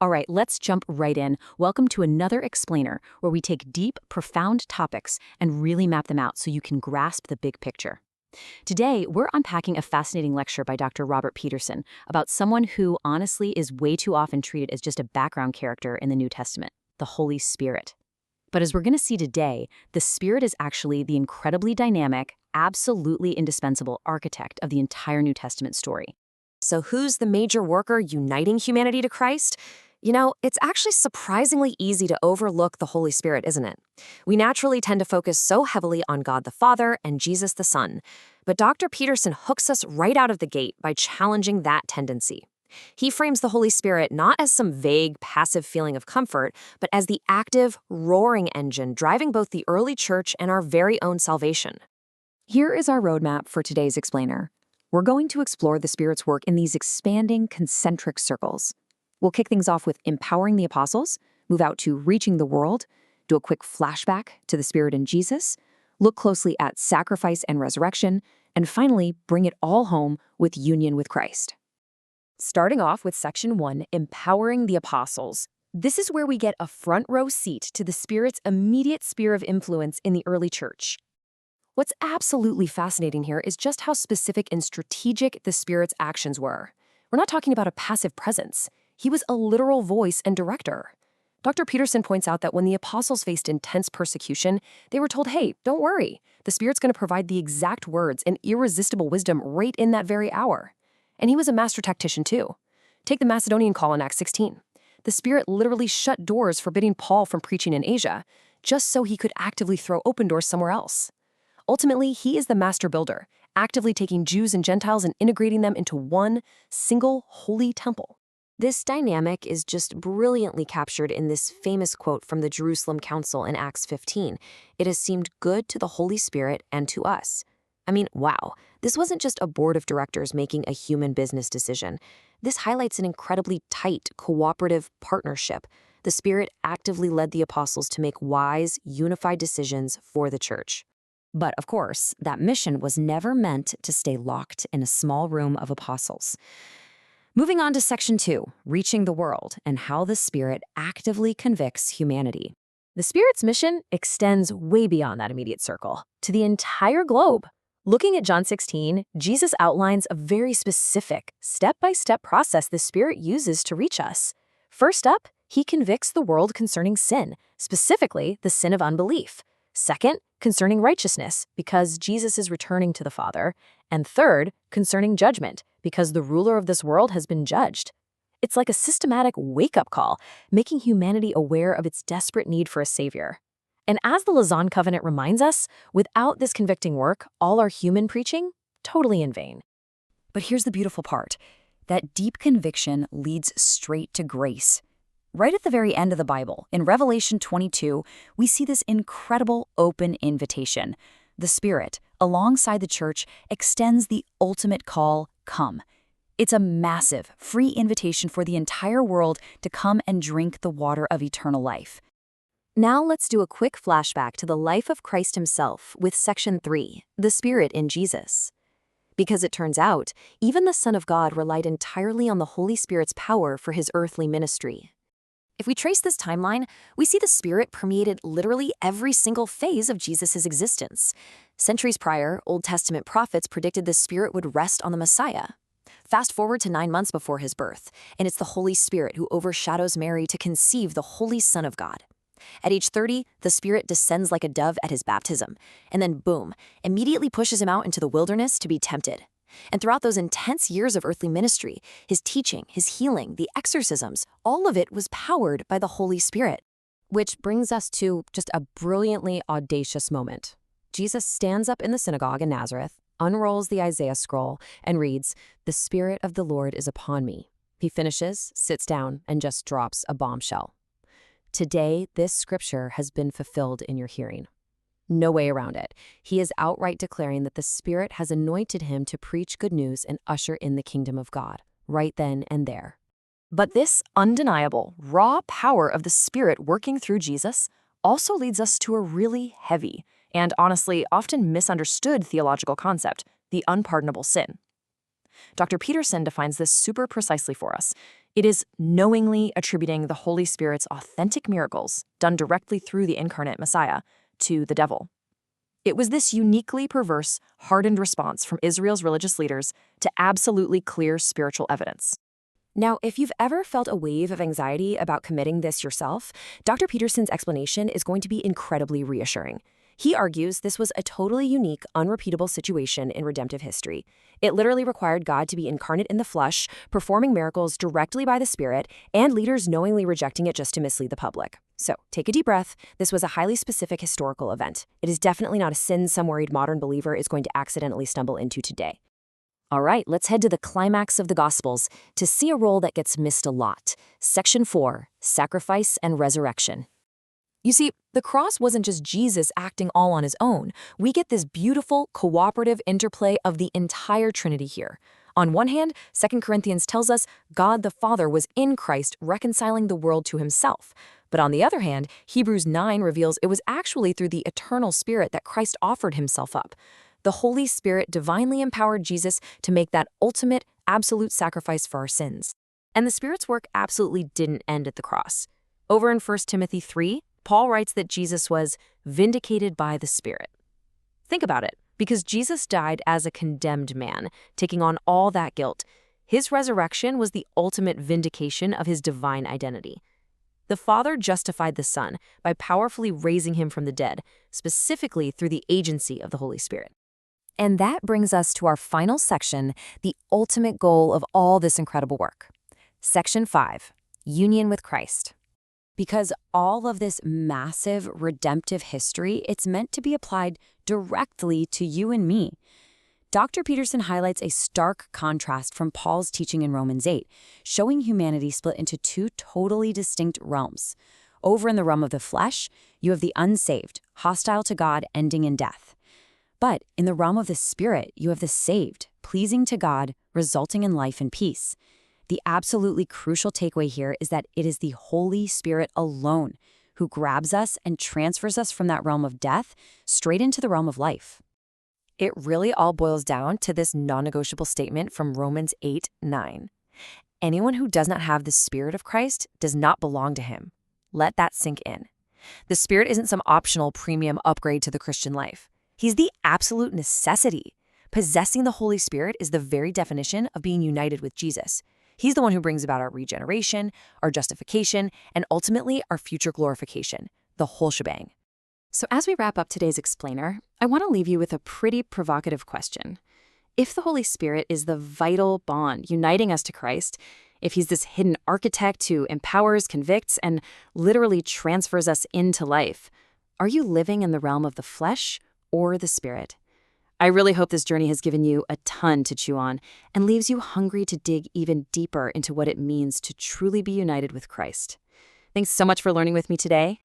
All right, let's jump right in. Welcome to another explainer where we take deep, profound topics and really map them out so you can grasp the big picture. Today, we're unpacking a fascinating lecture by Dr. Robert Peterson about someone who, honestly, is way too often treated as just a background character in the New Testament, the Holy Spirit. But as we're going to see today, the Spirit is actually the incredibly dynamic, absolutely indispensable architect of the entire New Testament story. So who's the major worker uniting humanity to Christ? It's actually surprisingly easy to overlook the Holy Spirit, isn't it? We naturally tend to focus so heavily on God the Father and Jesus the Son. But Dr. Peterson hooks us right out of the gate by challenging that tendency. He frames the Holy Spirit not as some vague, passive feeling of comfort, but as the active, roaring engine driving both the early church and our very own salvation. Here is our roadmap for today's explainer. We're going to explore the Spirit's work in these expanding concentric circles. We'll kick things off with empowering the apostles, move out to reaching the world, do a quick flashback to the Spirit in Jesus, look closely at sacrifice and resurrection, and finally bring it all home with union with Christ. Starting off with Section 1, Empowering the Apostles. This is where we get a front row seat to the Spirit's immediate sphere of influence in the early church. What's absolutely fascinating here is just how specific and strategic the Spirit's actions were. We're not talking about a passive presence. He was a literal voice and director. Dr. Peterson points out that when the apostles faced intense persecution, they were told, hey, don't worry. The Spirit's going to provide the exact words and irresistible wisdom right in that very hour. And he was a master tactician too. Take the Macedonian call in Acts 16. The Spirit literally shut doors forbidding Paul from preaching in Asia, just so he could actively throw open doors somewhere else. Ultimately, he is the master builder, actively taking Jews and Gentiles and integrating them into one single holy temple. This dynamic is just brilliantly captured in this famous quote from the Jerusalem Council in Acts 15. It has seemed good to the Holy Spirit and to us. I mean, wow, this wasn't just a board of directors making a human business decision. This highlights an incredibly tight, cooperative partnership. The Spirit actively led the apostles to make wise, unified decisions for the church. But of course, that mission was never meant to stay locked in a small room of apostles. Moving on to Section 2, Reaching the World, and how the Spirit actively convicts humanity. The Spirit's mission extends way beyond that immediate circle, to the entire globe. Looking at John 16, Jesus outlines a very specific, step-by-step process the Spirit uses to reach us. First up, he convicts the world concerning sin, specifically the sin of unbelief. Second, concerning righteousness, because Jesus is returning to the Father. And third, concerning judgment, because the ruler of this world has been judged. It's like a systematic wake-up call, making humanity aware of its desperate need for a savior. And as the Lausanne Covenant reminds us, without this convicting work, all our human preaching, totally in vain. But here's the beautiful part. That deep conviction leads straight to grace. Right at the very end of the Bible, in Revelation 22, we see this incredible open invitation. The Spirit, alongside the church, extends the ultimate call, come. It's a massive, free invitation for the entire world to come and drink the water of eternal life. Now let's do a quick flashback to the life of Christ himself with Section 3, the Spirit in Jesus. Because it turns out, even the Son of God relied entirely on the Holy Spirit's power for his earthly ministry. If we trace this timeline, we see the Spirit permeated literally every single phase of Jesus' existence. Centuries prior, Old Testament prophets predicted the Spirit would rest on the Messiah. Fast forward to 9 months before his birth, and it's the Holy Spirit who overshadows Mary to conceive the Holy Son of God. At age 30, the Spirit descends like a dove at his baptism, and then boom, immediately pushes him out into the wilderness to be tempted. And throughout those intense years of earthly ministry, his teaching, his healing, the exorcisms, all of it was powered by the Holy Spirit. Which brings us to just a brilliantly audacious moment. Jesus stands up in the synagogue in Nazareth, unrolls the Isaiah scroll, and reads, "The Spirit of the Lord is upon me." He finishes, sits down, and just drops a bombshell. Today, this scripture has been fulfilled in your hearing. No way around it. He is outright declaring that the Spirit has anointed him to preach good news and usher in the kingdom of God, right then and there. But this undeniable, raw power of the Spirit working through Jesus also leads us to a really heavy and honestly often misunderstood theological concept, the unpardonable sin. Dr. Peterson defines this super precisely for us. It is knowingly attributing the Holy Spirit's authentic miracles, done directly through the incarnate Messiah, to the devil. It was this uniquely perverse, hardened response from Israel's religious leaders to absolutely clear spiritual evidence. Now, if you've ever felt a wave of anxiety about committing this yourself, Dr. Peterson's explanation is going to be incredibly reassuring. He argues this was a totally unique, unrepeatable situation in redemptive history. It literally required God to be incarnate in the flesh, performing miracles directly by the Spirit, and leaders knowingly rejecting it just to mislead the public. So, take a deep breath. This was a highly specific historical event. It is definitely not a sin some worried modern believer is going to accidentally stumble into today. All right, let's head to the climax of the Gospels to see a role that gets missed a lot. Section 4, Sacrifice and Resurrection. You see, the cross wasn't just Jesus acting all on his own. We get this beautiful, cooperative interplay of the entire Trinity here. On one hand, 2 Corinthians tells us God the Father was in Christ reconciling the world to himself. But on the other hand, Hebrews 9 reveals it was actually through the eternal Spirit that Christ offered himself up. The Holy Spirit divinely empowered Jesus to make that ultimate, absolute sacrifice for our sins. And the Spirit's work absolutely didn't end at the cross. Over in 1 Timothy 3, Paul writes that Jesus was vindicated by the Spirit. Think about it. Because Jesus died as a condemned man, taking on all that guilt, his resurrection was the ultimate vindication of his divine identity. The Father justified the Son by powerfully raising him from the dead, specifically through the agency of the Holy Spirit. And that brings us to our final section, the ultimate goal of all this incredible work. Section 5, Union with Christ. Because all of this massive redemptive history, it's meant to be applied directly to you and me. Dr. Peterson highlights a stark contrast from Paul's teaching in Romans 8, showing humanity split into two totally distinct realms. Over in the realm of the flesh, you have the unsaved, hostile to God, ending in death. But in the realm of the Spirit, you have the saved, pleasing to God, resulting in life and peace. The absolutely crucial takeaway here is that it is the Holy Spirit alone who grabs us and transfers us from that realm of death straight into the realm of life. It really all boils down to this non-negotiable statement from Romans 8:9. Anyone who does not have the Spirit of Christ does not belong to him. Let that sink in. The Spirit isn't some optional premium upgrade to the Christian life. He's the absolute necessity. Possessing the Holy Spirit is the very definition of being united with Jesus. He's the one who brings about our regeneration, our justification, and ultimately our future glorification, the whole shebang. So as we wrap up today's explainer, I want to leave you with a pretty provocative question. If the Holy Spirit is the vital bond uniting us to Christ, if he's this hidden architect who empowers, convicts, and literally transfers us into life, are you living in the realm of the flesh or the Spirit? I really hope this journey has given you a ton to chew on and leaves you hungry to dig even deeper into what it means to truly be united with Christ. Thanks so much for learning with me today.